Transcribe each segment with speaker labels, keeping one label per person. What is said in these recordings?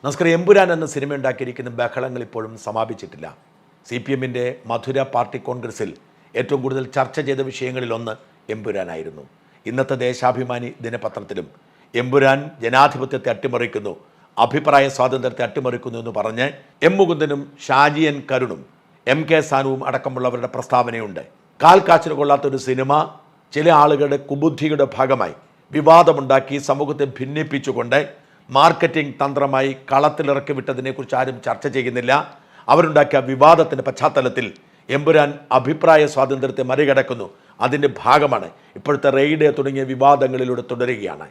Speaker 1: നമസ്കാരം. എമ്പുരാൻ എന്ന സിനിമ ഉണ്ടാക്കിയിരിക്കുന്ന ബഹളങ്ങൾ ഇപ്പോഴും സമാപിച്ചിട്ടില്ല. CPM-ന്റെ മധുര പാർട്ടി കോൺഗ്രസിൽ ഏറ്റവും കൂടുതൽ ചർച്ച ചെയ്ത വിഷയങ്ങളിലൊന്ന് എമ്പുരാനായിരുന്നു. ഇന്നത്തെ ദേശാഭിമാനി ദിനപത്രത്തിലും എമ്പുരാൻ ജനാധിപത്യത്തെ അട്ടിമറിക്കുന്നു, അഭിപ്രായ സ്വാതന്ത്ര്യത്തെ അട്ടിമറിക്കുന്നു എന്ന് പറഞ്ഞ് M. മുകുന്ദനും ഷാജി N. കരുണും MK സാനുവും അടക്കമുള്ളവരുടെ പ്രസ്താവനയുണ്ട്. കാൽക്കാച്ചിന് കൊള്ളാത്തൊരു സിനിമ ചില ആളുകളുടെ കുബുദ്ധിയുടെ ഭാഗമായി വിവാദമുണ്ടാക്കി സമൂഹത്തെ ഭിന്നിപ്പിച്ചുകൊണ്ട് മാർക്കറ്റിംഗ് തന്ത്രമായി കളത്തിലിറക്കി വിട്ടതിനെക്കുറിച്ച് ആരും ചർച്ച ചെയ്യുന്നില്ല. അവരുണ്ടാക്കിയ വിവാദത്തിൻ്റെ പശ്ചാത്തലത്തിൽ എമ്പുരാൻ അഭിപ്രായ സ്വാതന്ത്ര്യത്തെ മറികടക്കുന്നു. അതിൻ്റെ ഭാഗമാണ് ഇപ്പോഴത്തെ റെയ്ഡ് തുടങ്ങിയ വിവാദങ്ങളിലൂടെ തുടരുകയാണ്.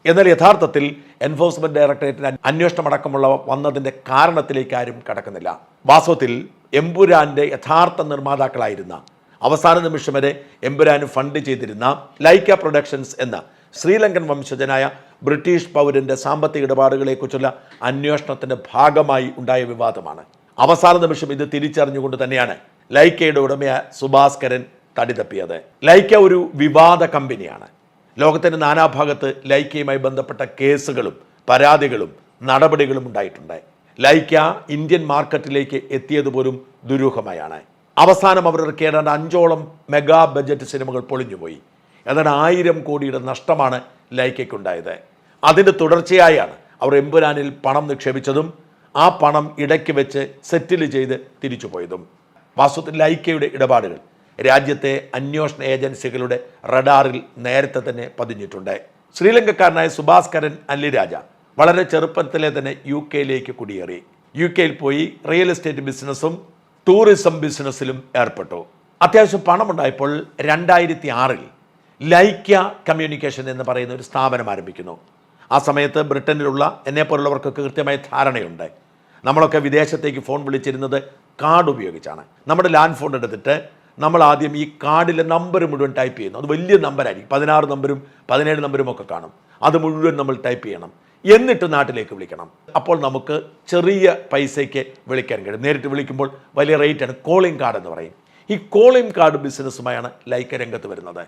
Speaker 1: എന്നാൽ യഥാർത്ഥത്തിൽ എൻഫോഴ്സ്മെൻറ്റ് ഡയറക്ടറേറ്റിന് അന്വേഷണമടക്കമുള്ളവ വന്നതിൻ്റെ കാരണത്തിലേക്ക് ആരും കടക്കുന്നില്ല. വാസ്തവത്തിൽ എമ്പുരാൻ്റെ യഥാർത്ഥ നിർമ്മാതാക്കളായിരുന്ന അവസാന നിമിഷം വരെ എമ്പുരാന് ഫണ്ട് ചെയ്തിരുന്ന ലൈക്ക പ്രൊഡക്ഷൻസ് എന്ന ശ്രീലങ്കൻ വംശജനായ ബ്രിട്ടീഷ് പൗരൻ്റെ സാമ്പത്തിക ഇടപാടുകളെക്കുറിച്ചുള്ള അന്വേഷണത്തിൻ്റെ ഭാഗമായി ഉണ്ടായ വിവാദമാണ്. അവസാന നിമിഷം ഇത് തിരിച്ചറിഞ്ഞുകൊണ്ട് തന്നെയാണ് ലൈക്കയുടെ ഉടമയായ സുഭാസ്കരൻ തടിതപ്പിയത്. ലൈക്ക ഒരു വിവാദ കമ്പനിയാണ്. ലോകത്തിൻ്റെ നാനാഭാഗത്ത് ലൈക്കയുമായി ബന്ധപ്പെട്ട കേസുകളും പരാതികളും നടപടികളും ഉണ്ടായിട്ടുണ്ട്. ലൈക്ക ഇന്ത്യൻ മാർക്കറ്റിലേക്ക് എത്തിയതുപോലും ദുരൂഹമായാണ്. അവസാനം അവർ ഇറക്കിയ 5ഓളം മെഗാ ബഡ്ജറ്റ് സിനിമകൾ പൊളിഞ്ഞുപോയി. എന്നാൽ 1000 കോടിയുടെ നഷ്ടമാണ് ലൈക്കയ്ക്കുണ്ടായത്. അതിൻ്റെ തുടർച്ചയായാണ് അവർ എമ്പുരാനിൽ പണം നിക്ഷേപിച്ചതും ആ പണം ഇടയ്ക്ക് വെച്ച് സെറ്റിൽ ചെയ്ത് തിരിച്ചു പോയതും. വാസ്തവത്തിൽ ലൈക്കയുടെ ഇടപാടുകൾ രാജ്യത്തെ അന്വേഷണ ഏജൻസികളുടെ റഡാറിൽ നേരത്തെ തന്നെ പതിഞ്ഞിട്ടുണ്ട്. ശ്രീലങ്കക്കാരനായ സുഭാസ്കരൻ അല്ലിരാജ വളരെ ചെറുപ്പത്തിലെ തന്നെ UK കുടിയേറി. UK പോയി റിയൽ എസ്റ്റേറ്റ് ബിസിനസ്സും ടൂറിസം ബിസിനസ്സിലും ഏർപ്പെട്ടു. അത്യാവശ്യം പണമുണ്ടായപ്പോൾ 2006 ലൈക്ക കമ്മ്യൂണിക്കേഷൻ എന്ന് പറയുന്ന ഒരു സ്ഥാപനം ആരംഭിക്കുന്നു. ആ സമയത്ത് ബ്രിട്ടനിലുള്ള എന്നെപ്പോലുള്ളവർക്കൊക്കെ കൃത്യമായ ധാരണയുണ്ട്. നമ്മളൊക്കെ വിദേശത്തേക്ക് ഫോൺ വിളിച്ചിരുന്നത് കാർഡ് ഉപയോഗിച്ചാണ്. നമ്മുടെ ലാൻഡ് ഫോൺ എടുത്തിട്ട് നമ്മൾ ആദ്യം ഈ കാർഡിലെ നമ്പർ മുഴുവൻ ടൈപ്പ് ചെയ്യുന്നു. അത് വലിയ നമ്പറായിരിക്കും, 16 നമ്പരും 17 നമ്പരും ഒക്കെ കാണും. അത് മുഴുവൻ നമ്മൾ ടൈപ്പ് ചെയ്യണം, എന്നിട്ട് നാട്ടിലേക്ക് വിളിക്കണം. അപ്പോൾ നമുക്ക് ചെറിയ പൈസയ്ക്ക് വിളിക്കാൻ കഴിയും. നേരിട്ട് വിളിക്കുമ്പോൾ വലിയ റേറ്റാണ്. കോളിംഗ് കാർഡ് എന്ന് പറയും. ഈ കോളിംഗ് കാർഡ് ബിസിനസ്സുമായാണ് ലൈക്ക രംഗത്ത് വരുന്നത്.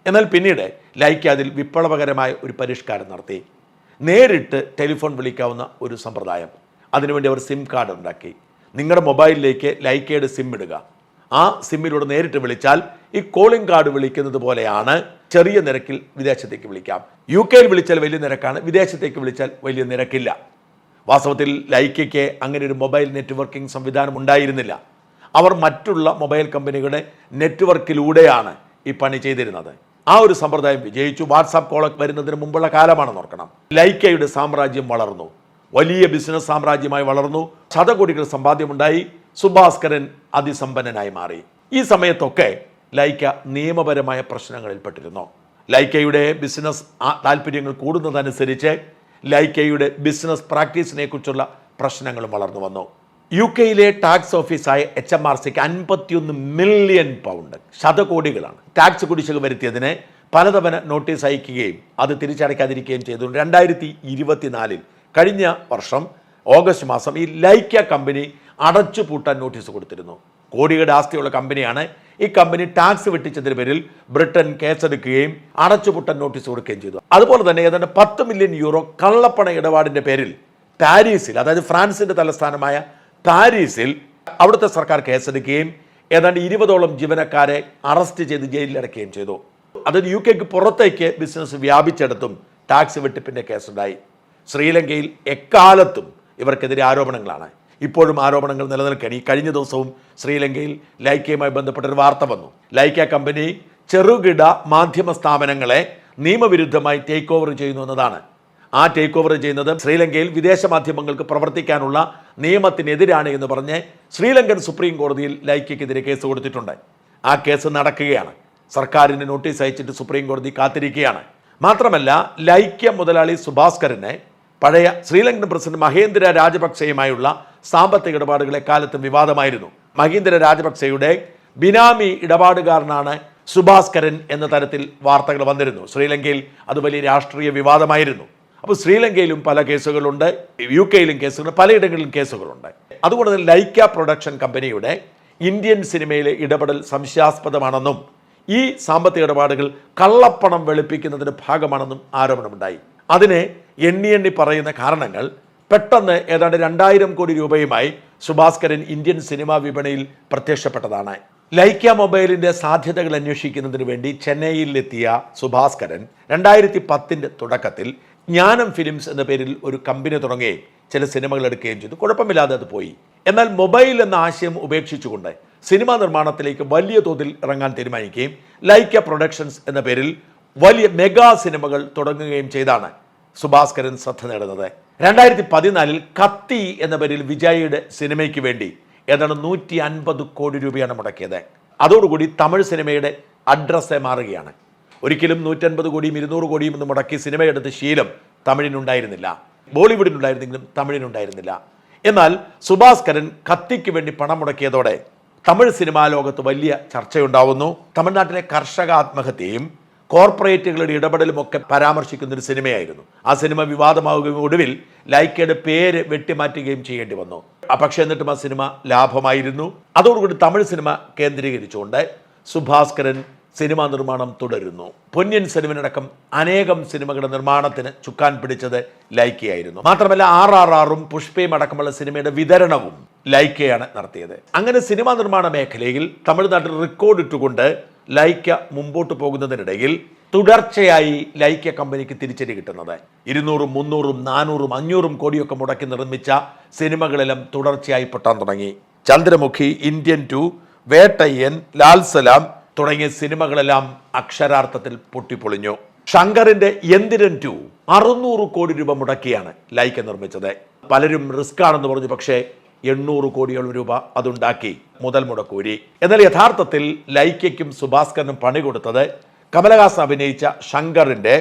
Speaker 1: എന്നാൽ പിന്നീട് ലൈക്ക അതിൽ വിപ്ലവകരമായ ഒരു പരിഷ്കാരം നടത്തി. നേരിട്ട് ടെലിഫോൺ വിളിക്കാവുന്ന ഒരു സമ്പ്രദായം. അതിനുവേണ്ടി അവർ സിം കാർഡ് ഉണ്ടാക്കി. നിങ്ങളുടെ മൊബൈലിലേക്ക് ലൈക്കയുടെ സിം ഇടുക. ആ സിമ്മിലൂടെ നേരിട്ട് വിളിച്ചാൽ ഈ കോളിംഗ് കാർഡ് വിളിക്കുന്നത് പോലെയാണ്. ചെറിയ നിരക്കിൽ വിദേശത്തേക്ക് വിളിക്കാം. UK വിളിച്ചാൽ വലിയ നിരക്കാണ്, വിദേശത്തേക്ക് വിളിച്ചാൽ വലിയ നിരക്കില്ല. വാസ്തവത്തിൽ ലൈക്കയ്ക്ക് അങ്ങനെ ഒരു മൊബൈൽ നെറ്റ്വർക്കിംഗ് സംവിധാനം ഉണ്ടായിരുന്നില്ല. അവർ മറ്റുള്ള മൊബൈൽ കമ്പനികളുടെ നെറ്റ്വർക്കിലൂടെയാണ് ഈ പണി ചെയ്തിരുന്നത്. ആ ഒരു സമ്പ്രദായം വിജയിച്ചു. വാട്സാപ്പ് കോളൊക്കെ വരുന്നതിന് മുമ്പുള്ള കാലമാണെന്ന് ഓർക്കണം. ലൈക്കയുടെ സാമ്രാജ്യം വളർന്നു, വലിയ ബിസിനസ് സാമ്രാജ്യമായി വളർന്നു. ശതകോടികൾ സമ്പാദ്യമുണ്ടായി. സുഭാസ്കരൻ അതിസമ്പന്നനായി മാറി. ഈ സമയത്തൊക്കെ ലൈക്ക നിയമപരമായ പ്രശ്നങ്ങളിൽപ്പെട്ടിരുന്നു. ലൈക്കയുടെ ബിസിനസ് താല്പര്യങ്ങൾ കൂടുന്നതനുസരിച്ച് ലൈക്കയുടെ ബിസിനസ് പ്രാക്ടീസിനെ കുറിച്ചുള്ള പ്രശ്നങ്ങളും വളർന്നു വന്നു. UK ടാക്സ് ഓഫീസായ HMRCക്ക് 51 മില്യൺ പൗണ്ട്, ശതകോടികളാണ്, ടാക്സ് കുടിശ്ശിക വരുത്തിയതിന് പലതവണ നോട്ടീസ് അയക്കുകയും അത് തിരിച്ചടയ്ക്കാതിരിക്കുകയും ചെയ്തു. 2024 കഴിഞ്ഞ വർഷം ഓഗസ്റ്റ് മാസം ഈ ലൈക്ക കമ്പനി അടച്ചുപൂട്ടാൻ നോട്ടീസ് കൊടുത്തിരുന്നു. കോടികളുടെ ആസ്തിയുള്ള കമ്പനിയാണ്. ഈ കമ്പനി ടാക്സ് വെട്ടിച്ചതിന് പേരിൽ ബ്രിട്ടൻ കേസെടുക്കുകയും അടച്ചുപൂട്ടാൻ നോട്ടീസ് കൊടുക്കുകയും ചെയ്തു. അതുപോലെ തന്നെ ഏതാണ്ട് 10 മില്യൺ യൂറോ കള്ളപ്പണ ഇടപാടിൻ്റെ പേരിൽ പാരീസിൽ, അതായത് ഫ്രാൻസിൻ്റെ തലസ്ഥാനമായ പാരീസിൽ അവിടുത്തെ സർക്കാർ കേസെടുക്കുകയും ഏതാണ്ട് 20ഓളം ജീവനക്കാരെ അറസ്റ്റ് ചെയ്ത് ജയിലിലടക്കുകയും ചെയ്തു. അതായത് UK പുറത്തേക്ക് ബിസിനസ് വ്യാപിച്ചെടുത്തും ടാക്സ് വെട്ടിപ്പിൻ്റെ കേസുണ്ടായി. ശ്രീലങ്കയിൽ എക്കാലത്തും ഇവർക്കെതിരെ ആരോപണങ്ങളാണ്. ഇപ്പോഴും ആരോപണങ്ങൾ നിലനിൽക്കുകയാണ്. ഈ കഴിഞ്ഞ ദിവസവും ശ്രീലങ്കയിൽ ലൈക്കയുമായി ബന്ധപ്പെട്ടൊരു വാർത്ത വന്നു. ലൈക്ക കമ്പനി ചെറുകിട മാധ്യമ സ്ഥാപനങ്ങളെ നിയമവിരുദ്ധമായി ടേക്ക് ഓവർ ചെയ്യുന്നു എന്നതാണ്. ആ ടേക്ക് ഓവർ ചെയ്യുന്നത് ശ്രീലങ്കയിൽ വിദേശ മാധ്യമങ്ങൾക്ക് പ്രവർത്തിക്കാനുള്ള നിയമത്തിനെതിരാണ് എന്ന് പറഞ്ഞ് ശ്രീലങ്കൻ സുപ്രീം കോടതിയിൽ ലൈക്കയ്ക്കെതിരെ കേസ് കൊടുത്തിട്ടുണ്ട്. ആ കേസ് നടക്കുകയാണ്. സർക്കാരിന് നോട്ടീസ് അയച്ചിട്ട് സുപ്രീം കോടതി കാത്തിരിക്കുകയാണ്. മാത്രമല്ല, ലൈക്ക മുതലാളി സുഭാസ്കരനെ പഴയ ശ്രീലങ്കൻ പ്രസിഡന്റ് മഹേന്ദ്ര രാജപക്സെയുമായുള്ള സാമ്പത്തിക ഇടപാടുകളെ കാലത്തും വിവാദമായിരുന്നു. മഹീന്ദ്ര രാജപക്സെയുടെ ബിനാമി ഇടപാടുകാരനാണ് സുഭാസ്കരൻ എന്ന തരത്തിൽ വാർത്തകൾ വന്നിരുന്നു. ശ്രീലങ്കയിൽ അത് വലിയ രാഷ്ട്രീയ വിവാദമായിരുന്നു. അപ്പോൾ ശ്രീലങ്കയിലും പല കേസുകളുണ്ട്, UK കേസുകളുണ്ട്, പലയിടങ്ങളിലും കേസുകളുണ്ട്. അതുകൊണ്ട് തന്നെ ലൈക്ക പ്രൊഡക്ഷൻ കമ്പനിയുടെ ഇന്ത്യൻ സിനിമയിലെ ഇടപെടൽ സംശയാസ്പദമാണെന്നും ഈ സാമ്പത്തിക ഇടപാടുകൾ കള്ളപ്പണം വെളുപ്പിക്കുന്നതിൻ്റെ ഭാഗമാണെന്നും ആരോപണമുണ്ടായി. അതിനെ എണ്ണി പറയുന്ന കാരണങ്ങൾ പെട്ടെന്ന് ഏതാണ്ട് 2000 കോടി രൂപയുമായി സുഭാസ്കരൻ ഇന്ത്യൻ സിനിമാ വിപണിയിൽ പ്രത്യക്ഷപ്പെട്ടതാണ്. ലൈക്ക മൊബൈലിന്റെ സാധ്യതകൾ അന്വേഷിക്കുന്നതിന് വേണ്ടി ചെന്നൈയിലെത്തിയ സുഭാസ്കരൻ 2010 തുടക്കത്തിൽ ജ്ഞാനം ഫിലിംസ് എന്ന പേരിൽ ഒരു കമ്പനി തുടങ്ങുകയും ചില സിനിമകൾ എടുക്കുകയും ചെയ്തു. കുഴപ്പമില്ലാതെ അത് പോയി. എന്നാൽ മൊബൈൽ എന്ന ആശയം ഉപേക്ഷിച്ചുകൊണ്ട് സിനിമാ നിർമ്മാണത്തിലേക്ക് വലിയ തോതിൽ ഇറങ്ങാൻ തീരുമാനിക്കുകയും ലൈക്ക പ്രൊഡക്ഷൻസ് എന്ന പേരിൽ വലിയ മെഗാ സിനിമകൾ തുടങ്ങുകയും ചെയ്താണ് സുഭാസ്കരൻ ശ്രദ്ധ നേടുന്നത്. 2014 കത്തി എന്ന പേരിൽ വിജയുടെ സിനിമയ്ക്ക് വേണ്ടി ഏതാണ്ട് 150 കോടി രൂപയാണ് മുടക്കിയത്. അതോടുകൂടി തമിഴ് സിനിമയുടെ അഡ്രസ്സെ മാറുകയാണ്. ഒരിക്കലും 150 കോടിയും 200 കോടിയും എന്ന് മുടക്കി സിനിമയെടുത്ത് ശീലം തമിഴിനുണ്ടായിരുന്നില്ല. ബോളിവുഡിനുണ്ടായിരുന്നെങ്കിലും തമിഴിനുണ്ടായിരുന്നില്ല. എന്നാൽ സുഭാസ്കരൻ കത്തിക്ക് വേണ്ടി പണം മുടക്കിയതോടെ തമിഴ് സിനിമാ ലോകത്ത് വലിയ ചർച്ചയുണ്ടാവുന്നു. തമിഴ്നാട്ടിലെ കർഷക ആത്മഹത്യയും കോർപ്പറേറ്റുകളുടെ ഇടപെടലും ഒക്കെ പരാമർശിക്കുന്ന ഒരു സിനിമയായിരുന്നു. ആ സിനിമ വിവാദമാവുകയും ഒടുവിൽ ലൈക്കയുടെ പേര് വെട്ടിമാറ്റുകയും ചെയ്യേണ്ടി വന്നു. പക്ഷേ എന്നിട്ടും ആ സിനിമ ലാഭമായിരുന്നു. അതോടുകൂടി തമിഴ് സിനിമ കേന്ദ്രീകരിച്ചുകൊണ്ട് സുഭാസ്കരൻ സിനിമാ നിർമ്മാണം തുടരുന്നു. പൊന്നിയൻ സെൽവനടക്കം അനേകം സിനിമകളുടെ നിർമ്മാണത്തിന് ചുക്കാൻ പിടിച്ചത് ലൈക്കയായിരുന്നു. മാത്രമല്ല RRRഉം പുഷ്പയും അടക്കമുള്ള സിനിമയുടെ വിതരണവും ലൈക്കയാണ് നടത്തിയത്. അങ്ങനെ സിനിമാ നിർമ്മാണ മേഖലയിൽ തമിഴ്നാട്ടിൽ റെക്കോർഡ് ഇട്ടുകൊണ്ട് ലൈക്ക മുമ്പോട്ട് പോകുന്നതിനിടയിൽ തുടർച്ചയായി ലൈക്ക കമ്പനിക്ക് തിരിച്ചടി കിട്ടുന്നത് 200, 300, 400, 500 കോടിയൊക്കെ മുടക്കി നിർമ്മിച്ച സിനിമകളെല്ലാം തുടർച്ചയായി പൊട്ടാൻ തുടങ്ങി. ചന്ദ്രമുഖി, ഇന്ത്യൻ 2, വേട്ടയ്യൻ, ലാൽ സലാം തുടങ്ങിയ സിനിമകളെല്ലാം അക്ഷരാർത്ഥത്തിൽ പൊട്ടിപ്പൊളിഞ്ഞു. ശങ്കറിന്റെ യന്ത്രൻ 2 600 കോടി രൂപ മുടക്കിയാണ് ലൈക്ക നിർമ്മിച്ചത്. പലരും റിസ്ക് ആണെന്ന് പറഞ്ഞു, പക്ഷേ 800 കോടിയോളം രൂപ അതുണ്ടാക്കി മുതൽ മുടക്കൂരി. എന്നാൽ യഥാർത്ഥത്തിൽ ലൈക്കയ്ക്കും സുഭാസ്കരനും പണി കൊടുത്തത് കമലഹാസൻ അഭിനയിച്ച ശങ്കറിന്റെ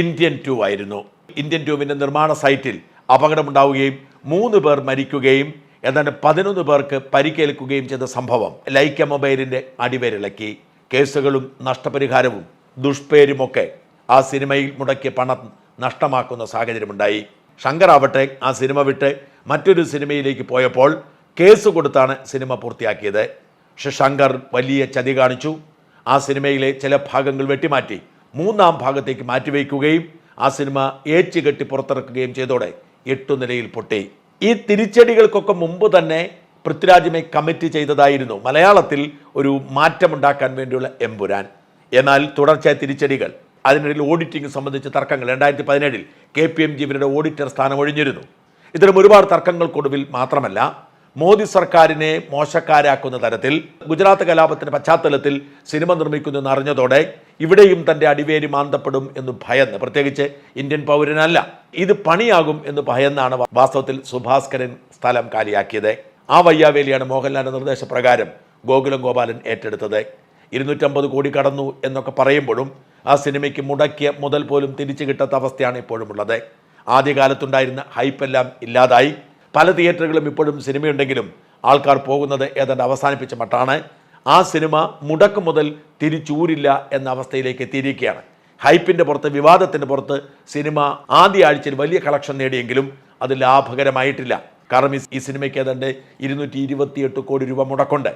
Speaker 1: ഇന്ത്യൻ 2 ആയിരുന്നു. ഇന്ത്യൻ 2വിന്റെ നിർമ്മാണ സൈറ്റിൽ അപകടമുണ്ടാവുകയും 3 പേർ മരിക്കുകയും ഏതാണ്ട് 11 പേർക്ക് പരിക്കേൽക്കുകയും ചെയ്ത സംഭവം ലൈക്ക മൊബൈലിന്റെ അടിവേരിളക്കി. കേസുകളും നഷ്ടപരിഹാരവും ദുഷ്പേരുമൊക്കെ ആ സിനിമയിൽ മുടക്കിയ പണം നഷ്ടമാക്കുന്ന സാഹചര്യമുണ്ടായി. ശങ്കർ ആവട്ടെ ആ സിനിമ വിട്ട് മറ്റൊരു സിനിമയിലേക്ക് പോയപ്പോൾ കേസ് കൊടുത്താണ് സിനിമ പൂർത്തിയാക്കിയത്. പക്ഷെ ശങ്കർ വലിയ ചതി കാണിച്ചു. ആ സിനിമയിലെ ചില ഭാഗങ്ങൾ വെട്ടിമാറ്റി 3ാം ഭാഗത്തേക്ക് മാറ്റിവെക്കുകയും ആ സിനിമ ഏച്ചുകെട്ടി പുറത്തിറക്കുകയും ചെയ്തോടെ 8 നിലയിൽ പൊട്ടി. ഈ തിരിച്ചടികൾക്കൊക്കെ മുമ്പ് തന്നെ പൃഥ്വിരാജിനെ കമ്മിറ്റ് ചെയ്തതായിരുന്നു മലയാളത്തിൽ ഒരു മാറ്റമുണ്ടാക്കാൻ വേണ്ടിയുള്ള എമ്പുരാൻ. എന്നാൽ തുടർച്ചയായ തിരിച്ചടികൾ, അതിനിടയിൽ ഓഡിറ്റിംഗ് സംബന്ധിച്ച തർക്കങ്ങൾ. 2017 KPMG ഇവരുടെ ഓഡിറ്റർ സ്ഥാനം ഒഴിഞ്ഞിരുന്നു. ഇത്തരം ഒരുപാട് തർക്കങ്ങൾക്കൊടുവിൽ മാത്രമല്ല മോദി സർക്കാരിനെ മോശക്കാരാക്കുന്ന തരത്തിൽ ഗുജറാത്ത് കലാപത്തിന്റെ പശ്ചാത്തലത്തിൽ സിനിമ നിർമ്മിക്കുന്നു എന്നറിഞ്ഞതോടെ ഇവിടെയും തൻ്റെ അടിവേരി മാന്തപ്പെടും എന്ന് ഭയന്ന്, പ്രത്യേകിച്ച് ഇന്ത്യൻ പൗരനല്ല, ഇത് പണിയാകും എന്ന് ഭയന്നാണ് വാസ്തവത്തിൽ സുഭാസ്കരൻ സ്ഥലം കാലിയാക്കിയത്. ആ വയ്യാവേലിയാണ് മോഹൻലാലിന്റെ നിർദ്ദേശപ്രകാരം ഗോകുലം ഗോപാലൻ ഏറ്റെടുത്തത്. 250 കോടി കടന്നു എന്നൊക്കെ പറയുമ്പോഴും ആ സിനിമയ്ക്ക് മുടക്കിയ മുതൽ പോലും തിരിച്ചു കിട്ടാത്ത അവസ്ഥയാണ് ഇപ്പോഴും ഉള്ളത്. ആദ്യകാലത്തുണ്ടായിരുന്ന ഹൈപ്പെല്ലാം ഇല്ലാതായി. പല തിയേറ്ററുകളും ഇപ്പോഴും സിനിമയുണ്ടെങ്കിലും ആൾക്കാർ പോകുന്നത് ഏതാണ്ട് അവസാനിപ്പിച്ച മട്ടാണ്. ആ സിനിമ മുടക്ക് മുതൽ തിരിച്ചൂരില്ല എന്ന അവസ്ഥയിലേക്ക് എത്തിയിരിക്കുകയാണ്. ഹൈപ്പിൻ്റെ പുറത്ത്, വിവാദത്തിൻ്റെ പുറത്ത് സിനിമ ആദ്യ ആഴ്ചയിൽ വലിയ കളക്ഷൻ നേടിയെങ്കിലും അത് ലാഭകരമായിട്ടില്ല. കാരണം ഈ സിനിമയ്ക്ക് ഏതാണ്ട് 228 കോടി രൂപ മുടക്കുണ്ട്.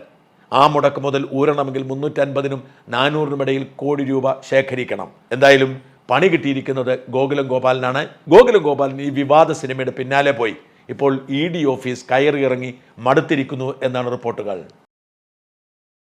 Speaker 1: ആ മുടക്ക് മുതൽ ഊരണമെങ്കിൽ 350-നും 400-നും ഇടയിൽ കോടി രൂപ ശേഖരിക്കണം. എന്തായാലും പണി കിട്ടിയിരിക്കുന്നത് ഗോകുലം ഗോപാലനാണ്. ഗോകുലം ഗോപാലൻ ഈ വിവാദ സിനിമയുടെ പിന്നാലെ പോയി ഇപ്പോൾ ED ഓഫീസ് കയറിയിറങ്ങി മടുത്തിരിക്കുന്നു എന്നാണ് റിപ്പോർട്ടുകൾ.